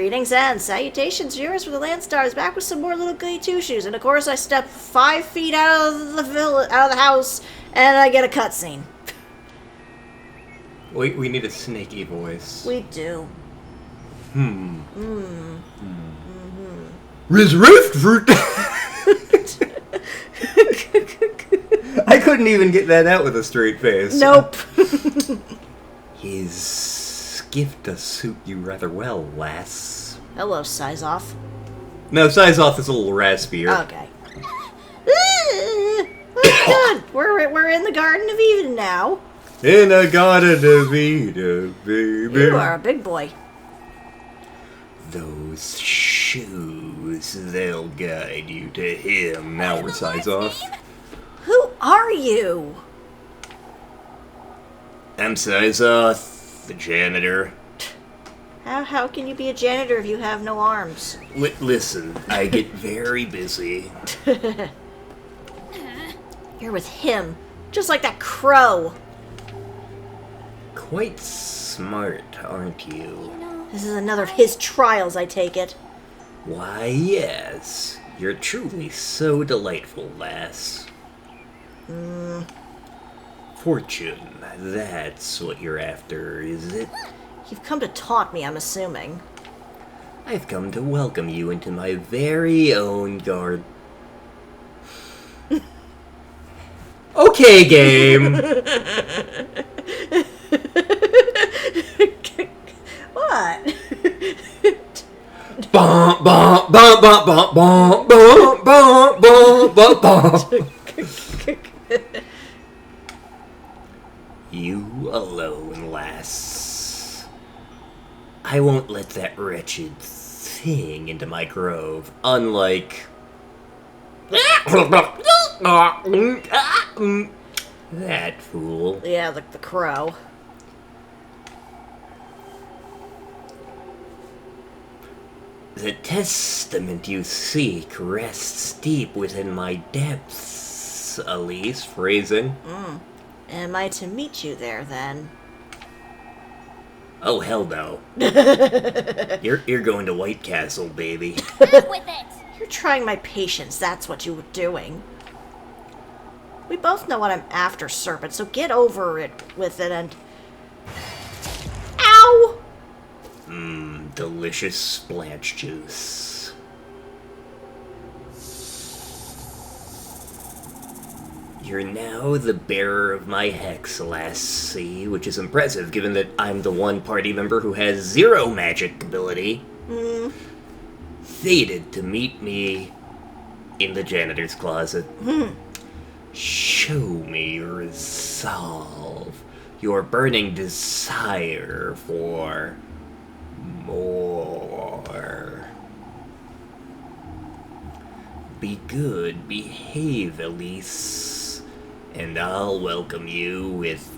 Greetings and salutations, viewers for the Landstars, back with some more little goody two-shoes. And of course, I step 5 feet out of the house, and I get a cutscene. We need a snaky voice. We do. Rift fruit. I couldn't even get that out with a straight face. Nope. His gift does suit you rather well, lass. Hello, Sizoff. No, Sizoff is a little raspier. Okay. Oh, good. We're in the Garden of Eden now. In a Garden of Eden, baby. You are a big boy. Those shoes, they'll guide you to him. Now we're Sizoff. Who are you? I'm Sizoff, the janitor. How can you be a janitor if you have no arms? Listen, I get very busy. You're with him, just like that crow. Quite smart, aren't you? This is another of his trials, I take it. Why, yes. You're truly so delightful, lass. Fortune, that's what you're after, is it? You've come to taunt me, I'm assuming. I've come to welcome you into my very own garden. Okay, game. What? Bum bum bum bum bum bum bum bum bum bum bum. You alone, lass. I won't let that wretched thing into my grove, unlike... that fool. Yeah, the crow. The testament you seek rests deep within my depths, Elise, phrasing. Am I to meet you there, then? Oh, hell no. You're going to White Castle, baby. Back with it! You're trying my patience, that's what you were doing. We both know what I'm after, Serpent, so get over it with it and... Ow! Delicious splash juice. You're now the bearer of my hex, lassie, which is impressive given that I'm the one party member who has 0 magic ability. Fated to meet me in the janitor's closet. Show me your resolve, your burning desire for more. Be good, behave, Elise, and I'll welcome you with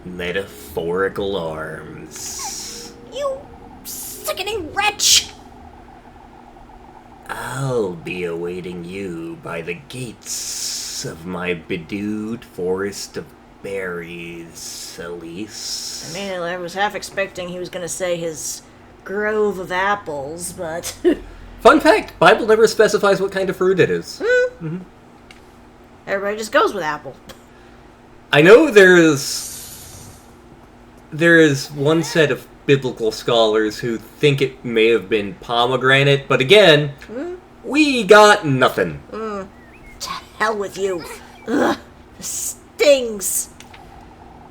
metaphorical arms. You sickening wretch! I'll be awaiting you by the gates of my bedewed forest of berries, Elise. I mean, I was half expecting he was gonna say his grove of apples, but... Fun fact, Bible never specifies what kind of fruit it is. Everybody just goes with apple. I know there is one set of biblical scholars who think it may have been pomegranate, but again, we got nothing. To hell with you. Ugh, this stings.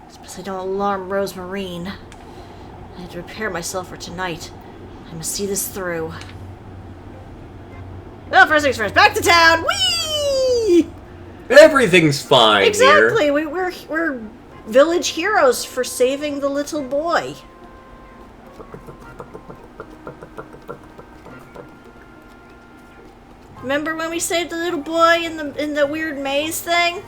Especially don't alarm Rosemarine. I had to prepare myself for tonight. I must see this through. Well, first things first, back to town! Whee! Everything's fine Exactly, here. we're village heroes for saving the little boy. Remember when we saved the little boy in the weird maze thing?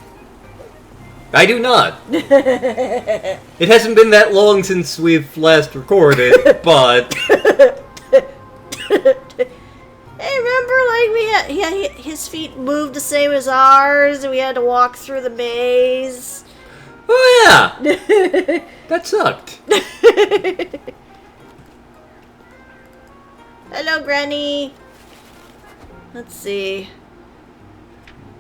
I do not. It hasn't been that long since we've last recorded, but... Hey, remember, like, his feet moved the same as ours, and we had to walk through the maze? Oh yeah! That sucked. Hello, Granny. Let's see.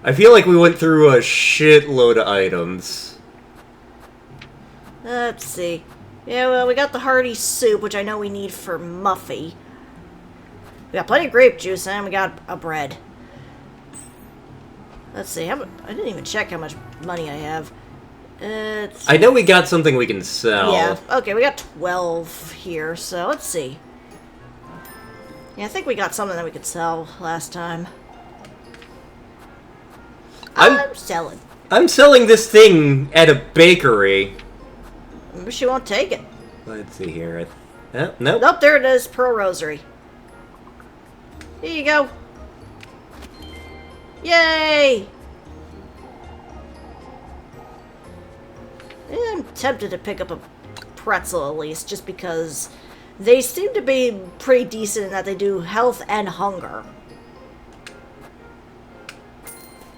I feel like we went through a shitload of items. Let's see. Yeah, well, we got the hearty soup, which I know we need for Muffy. We got plenty of grape juice, and we got a bread. Let's see. I didn't even check how much money I have. I know we got something we can sell. Yeah, okay, we got 12 here, so let's see. Yeah, I think we got something that we could sell last time. I'm selling. I'm selling this thing at a bakery. Maybe she won't take it. Let's see here. Oh, nope. Nope, there it is. Pearl Rosary. Here you go. Yay! Yeah, I'm tempted to pick up a pretzel at least, just because they seem to be pretty decent in that they do health and hunger.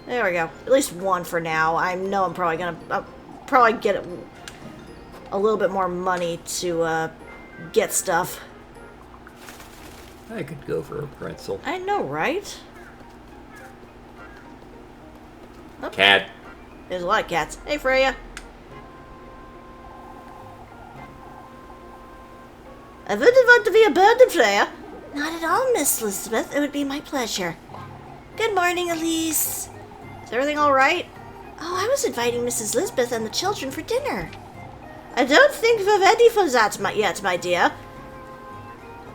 There we go. At least one for now. I know I'm probably gonna probably get a little bit more money to get stuff. I could go for a pretzel. I know, right? Oh, Cat. there's a lot of cats. Hey, Freya. I wouldn't want to be a burden, Freya. Not at all, Miss Elizabeth. It would be my pleasure. Good morning, Elise. Is everything all right? Oh, I was inviting Mrs. Elizabeth and the children for dinner. I don't think we're ready for that yet, my dear.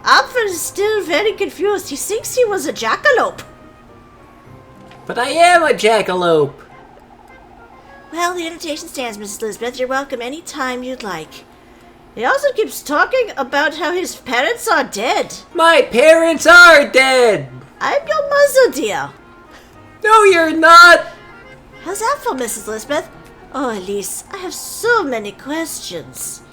Alfred is still very confused. He thinks he was a jackalope. But I am a jackalope. Well, the invitation stands, Mrs. Elizabeth. You're welcome any time you'd like. He also keeps talking about how his parents are dead. My parents are dead. I'm your mother, dear. No, you're not. How's that for, Mrs. Elizabeth? Oh, Elise, I have so many questions.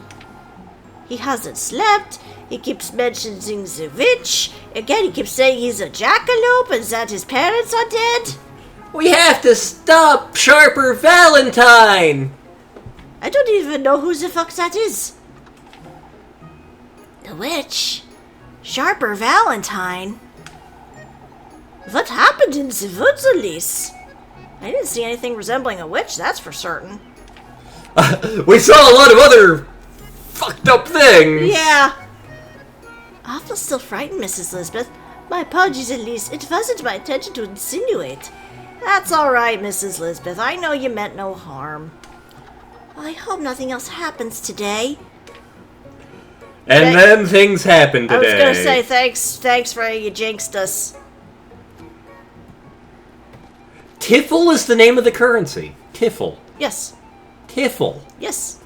He hasn't slept. He keeps mentioning the witch. Again, he keeps saying he's a jackalope and that his parents are dead. We have to stop Sharper Valentine. I don't even know who the fuck that is. The witch? Sharper Valentine? What happened in the woods, Elise? I didn't see anything resembling a witch, that's for certain. We saw a lot of other fucked up things. Yeah. Awful still frightened, Mrs. Elizabeth. My apologies, Elise. It wasn't my intention to insinuate. That's all right, Mrs. Elizabeth. I know you meant no harm. I hope nothing else happens today. And then things happen today. I was gonna say thanks for you jinxed us. Tiffle is the name of the currency. Tiffle. Yes. Tiffle. Yes.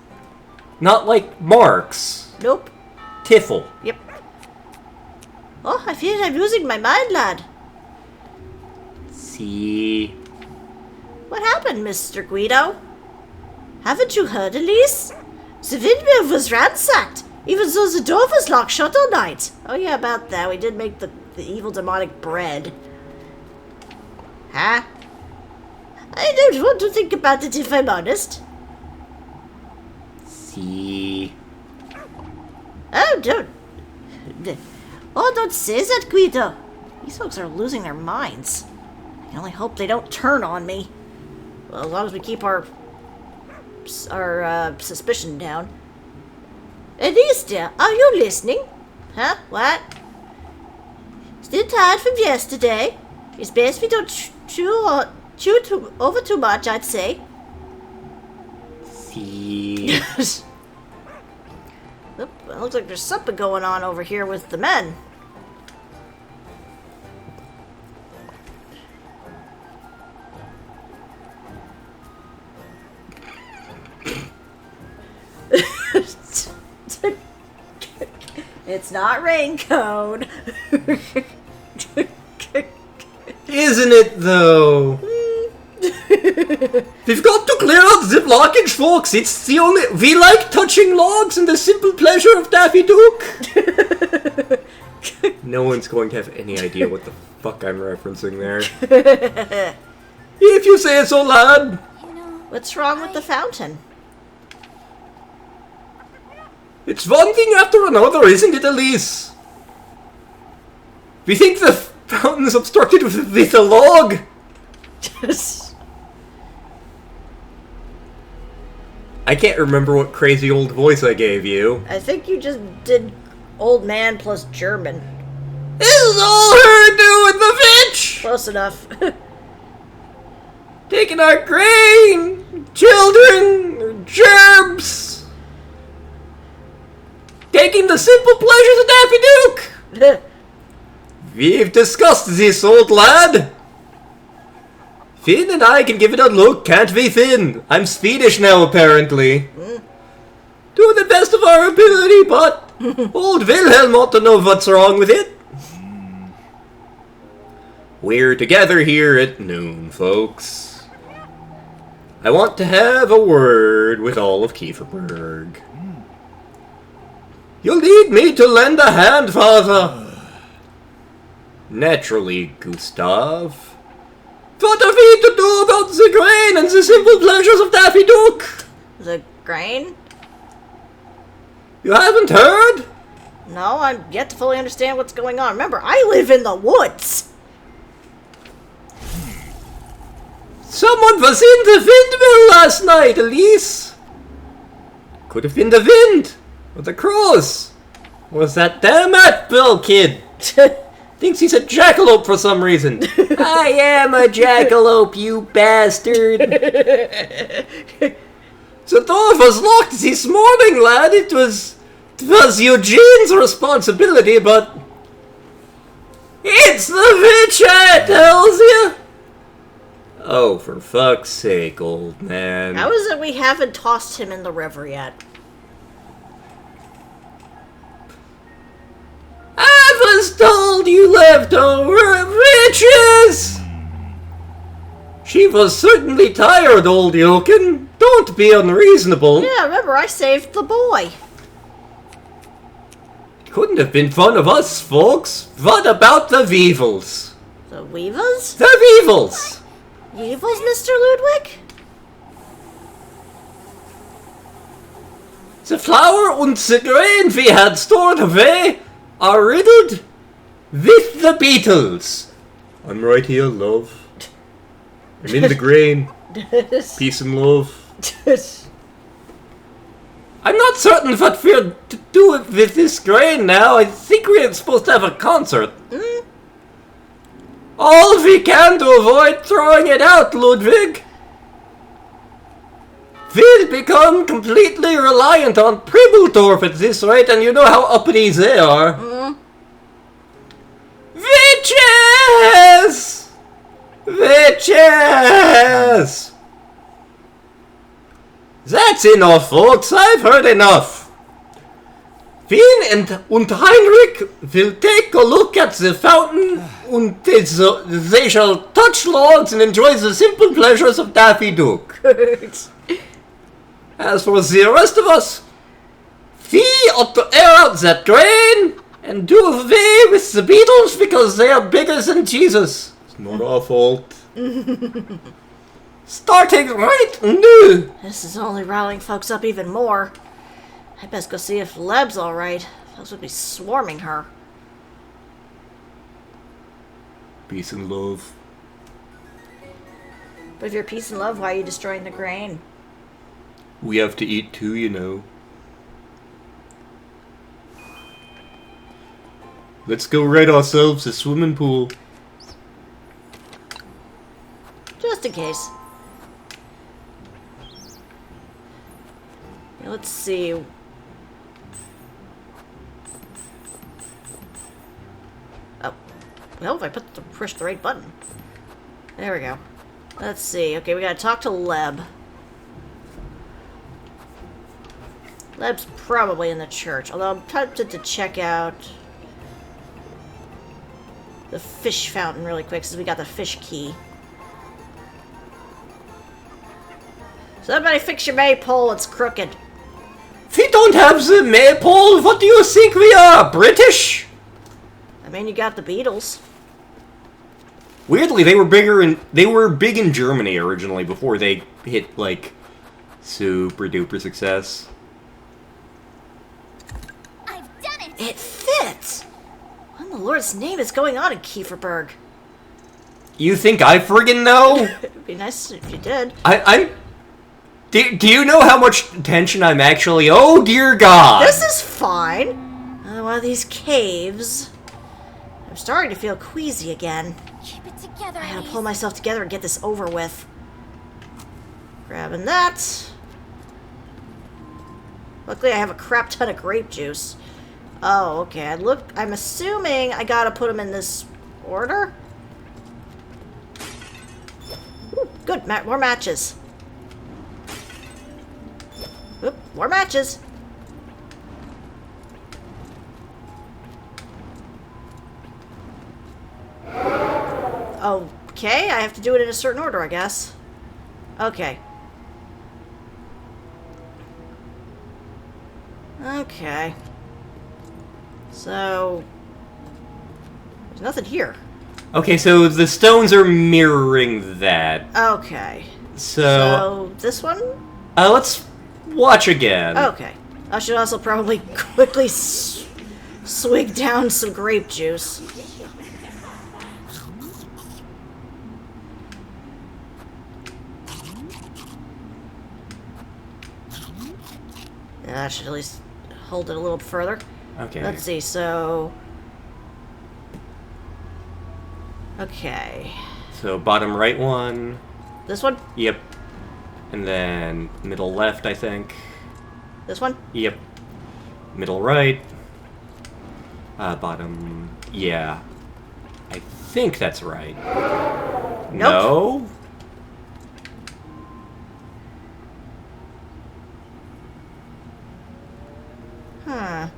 Not like marks. Nope. Tiffle. Yep. Oh, I feel I'm losing my mind, lad. See. What happened, Mr. Guido? Haven't you heard, Elise? The windmill was ransacked, even though the door was locked shut all night. Oh yeah, about that. We did make the evil demonic bread. Huh? I don't want to think about it if I'm honest. See. Oh, don't say that, Guido. These folks are losing their minds. I can only hope they don't turn on me. Well, as long as we keep our suspicion down. Elise, dear, are you listening? Huh? What? Still tired from yesterday? It's best we don't chew over too much, I'd say. See. Oop, it looks like there's something going on over here with the men. It's not rain cone. Isn't it, though? We've got to clear out the blockage, folks. It's the only... We like touching logs and the simple pleasure of Daffy Duke. No one's going to have any idea what the fuck I'm referencing there. If you say so, lad. What's wrong with the fountain? It's one thing after another, isn't it, Elise? We think the fountain is obstructed with a log. I can't remember what crazy old voice I gave you. I think you just did old man plus German. This is all her doing, the bitch! Close enough. Taking our grain, children, germs. Taking the simple pleasures of Daffy Duke. We've discussed this, old lad. Finn and I can give it a look, can't we, Finn? I'm Swedish now, apparently. To the best of our ability, but old Wilhelm ought to know what's wrong with it. We're together here at noon, folks. I want to have a word with all of Kieferberg. You'll need me to lend a hand, father. Naturally, Gustav. What are we to do about the grain and the simple pleasures of Daffy Duke? The grain? You haven't heard? No, I'm yet to fully understand what's going on. Remember, I live in the woods. Someone was in the windmill last night, Elise. Could have been the wind, or the crows, or that damn Atbill kid. Thinks he's a jackalope for some reason. I am a jackalope, you bastard. The door was locked this morning, lad. It was Eugene's responsibility, but it's the witch, I tells you. Oh, for fuck's sake, old man. How is it we haven't tossed him in the river yet? I was told you left over riches! She was certainly tired, old yoken. Don't be unreasonable. Yeah, remember, I saved the boy. Couldn't have been fun of us, folks. What about the weevils? The weavers? The weevils! Weevils, Mr. Ludwig? The flour and the grain we had stored away are riddled with the beetles. I'm right here, love. I'm in the grain. Peace and love. I'm not certain what we're to do with this grain now. I think we're supposed to have a concert. All we can to avoid throwing it out, Ludwig. We'll become completely reliant on Pribbledorf at this rate, and you know how uppity they are. Witches! Witches! That's enough, folks. I've heard enough. Finn and Heinrich will take a look at the fountain, and they shall touch logs and enjoy the simple pleasures of Daffy Duke. As for the rest of us, we ought to air out that grain and do away with the beetles because they are bigger than Jesus. It's not our fault. Starting right now. This is only riling folks up even more. I best go see if Leb's alright. Folks would be swarming her. Peace and love. But if you're peace and love, why are you destroying the grain? We have to eat too, you know. Let's go rent ourselves a swimming pool. Just in case. Yeah, let's see. Oh. Well, if I push the right button. There we go. Let's see. Okay, we gotta talk to Leb. Leb's probably in the church, although I'm tempted to check out the fish fountain really quick, since we got the fish key. Somebody fix your maypole, it's crooked. We don't have the maypole. What do you think we are, British? I mean, you got the Beatles. Weirdly, they were big in Germany originally before they hit like super duper success. I've done it. It fits! When the Lord's name is going on in Kieferberg? You think I friggin' know? It'd be nice if you did. Do you know how much attention I'm actually... Oh, dear God! This is fine. One of these caves. I'm starting to feel queasy again. Keep it together, I gotta Elise. pull myself together and get this over with. Grabbing that. Luckily, I have a crap ton of grape juice. Oh, okay. I'm assuming I gotta put them in this order. Ooh, good. More matches. Oop, more matches. Okay, I have to do it in a certain order, I guess. Okay. Okay. So... there's nothing here. Okay, so the stones are mirroring that. Okay. So this one? let's watch again. Okay. I should also probably quickly swig down some grape juice. Yeah, I should at least hold it a little further. Okay. Let's see, so... okay. So bottom right one. This one? Yep. And then middle left, I think. This one? Yep. Middle right. Bottom... yeah. I think that's right. No? Huh.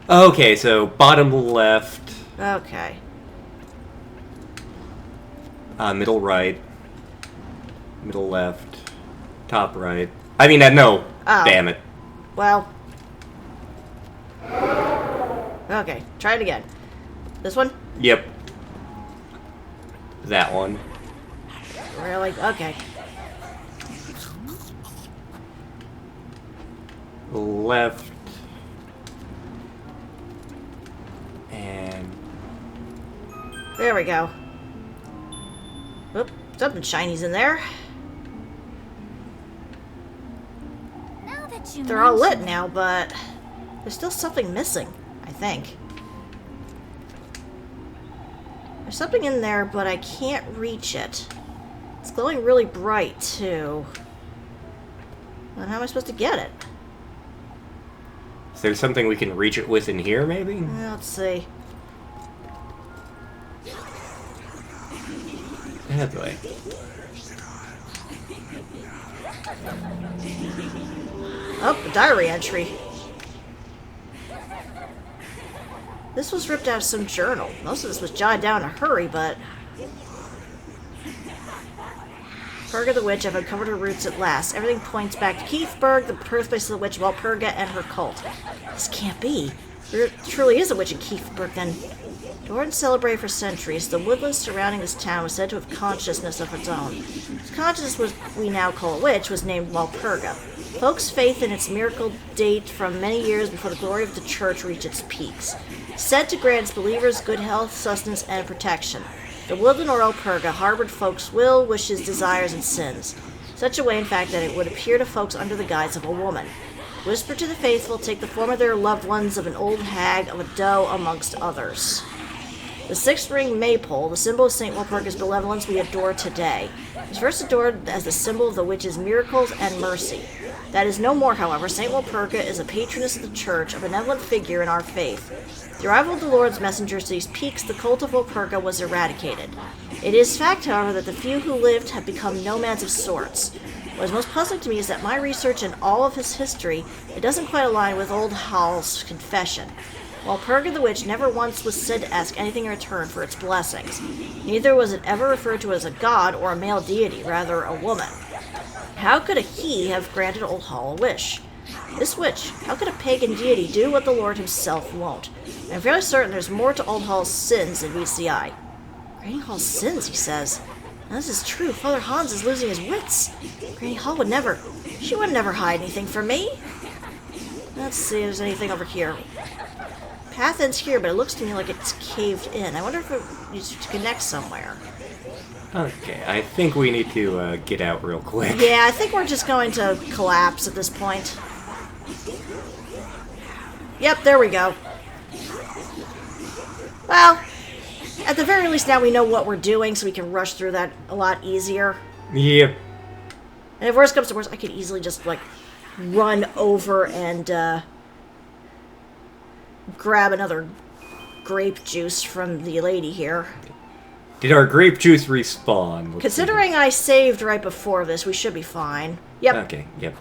Okay, so bottom left, Okay. Middle right, middle left, top right. I mean, no. Oh. Damn it. Well. Okay, try it again. This one? Yep. That one. Really? Okay. Left. And... There we go. Oop, something shiny's in there. Now that you They're all lit mention now, but there's still something missing, I think. There's something in there, but I can't reach it. It's glowing really bright, too. And how am I supposed to get it? Is there something we can reach it with in here, maybe? Let's see. Oh, boy. Oh, a diary entry. This was ripped out of some journal. Most of this was jotted down in a hurry, but... Purga the Witch, I've uncovered her roots at last. Everything points back to Keithburg, the birthplace of the witch, Walpurga and her cult. This can't be. There truly is a witch in Keithburg, then. Adored and celebrated for centuries, the woodlands surrounding this town was said to have consciousness of its own. This consciousness, what we now call a witch, was named Walpurga. Folks' faith in its miracle date from many years before the glory of the church reached its peaks. Said to grant its believers good health, sustenance, and protection. The woodland or Walpurga harbored folks' will, wishes, desires, and sins. Such a way, in fact, that it would appear to folks under the guise of a woman. Whisper to the faithful, take the form of their loved ones, of an old hag, of a doe, amongst others. The six-ring maypole, the symbol of St. Walpurga's benevolence, we adore today. It was first adored as the symbol of the witch's miracles and mercy. That is no more, however. St. Walpurga is a patroness of the church, a benevolent figure in our faith. The arrival of the Lord's messengers to these peaks, the cult of Walpurga was eradicated. It is fact, however, that the few who lived have become nomads of sorts. What is most puzzling to me is that my research and all of his history, it doesn't quite align with old Hall's confession. Walpurga the Witch never once was said to ask anything in return for its blessings. Neither was it ever referred to as a god or a male deity, rather a woman. How could a he have granted old Hall a wish? This witch, how could a pagan deity do what the Lord himself won't? I'm fairly certain there's more to old Hall's sins than meets the eye. Granny Hall's sins, he says. Now this is true. Father Hans is losing his wits. Granny Hall would never... she would never hide anything from me. Let's see if there's anything over here. path ends here, but it looks to me like it's caved in. I wonder if it needs to connect somewhere. Okay, I think we need to get out real quick. Yeah, I think we're just going to collapse at this point. Yep, there we go. Well, at the very least now we know what we're doing, so we can rush through that a lot easier. Yep. And if worst comes to worst, I could easily just, like, run over and, grab another grape juice from the lady here. Did our grape juice respawn? Considering I saved right before this, we should be fine. Yep. Okay, yep.